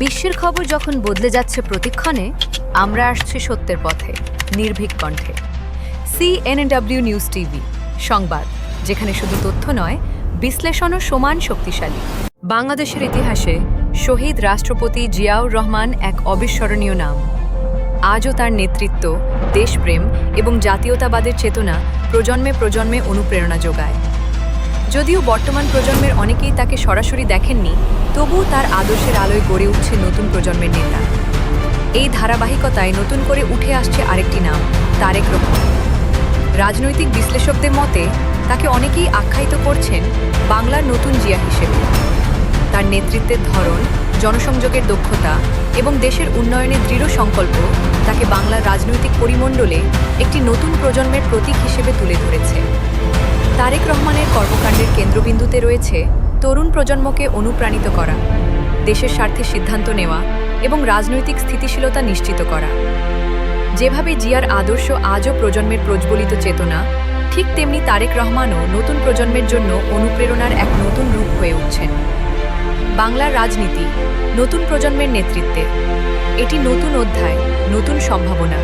বিশ্বের খবর যখন বদলে যাচ্ছে প্রতিক্ষণে, আমরা আসছি সত্যের পথে, নির্ভীক কণ্ঠে। CNW নিউজ টিভি সংবাদ, যেখানে শুধু তথ্য নয়, বিশ্লেষণও সমান শক্তিশালী। বাংলাদেশের ইতিহাসে শহীদ রাষ্ট্রপতি জিয়াউর রহমান এক অবিস্মরণীয় নাম। আজও তার নেতৃত্ব, দেশপ্রেম এবং জাতীয়তাবাদের চেতনা প্রজন্মে প্রজন্মে অনুপ্রেরণা যোগায়। যদিও বর্তমান প্রজন্মের অনেকেই তাকে সরাসরি দেখেননি, তবুও তার আদর্শের আলোয় গড়ে উঠছে নতুন প্রজন্মের নেতা। এই ধারাবাহিকতায় নতুন করে উঠে আসছে আরেকটি নাম, তারেক রহমান। রাজনৈতিক বিশ্লেষকদের মতে তাকে অনেকেই আখ্যায়িত করছেন বাংলার নতুন জিয়া হিসেবে। তার নেতৃত্বের ধরন, জনসংযোগের দক্ষতা এবং দেশের উন্নয়নের দৃঢ় সংকল্প তাকে বাংলার রাজনৈতিক পরিমণ্ডলে একটি নতুন প্রজন্মের প্রতীক হিসেবে তুলে ধরেছে। তারেক রহমানের কর্মকাণ্ডের কেন্দ্রবিন্দুতে রয়েছে তরুণ প্রজন্মকে অনুপ্রাণিত করা, দেশের স্বার্থে সিদ্ধান্ত নেওয়া এবং রাজনৈতিক স্থিতিশীলতা নিশ্চিত করা। যেভাবে জিয়ার আদর্শ আজও প্রজন্মের প্রজ্বলিত চেতনা, ঠিক তেমনি তারেক রহমানও নতুন প্রজন্মের জন্য অনুপ্রেরণার এক নতুন রূপ হয়ে উঠছেন। বাংলার রাজনীতি নতুন প্রজন্মের নেতৃত্বে, এটি নতুন অধ্যায়, নতুন সম্ভাবনা।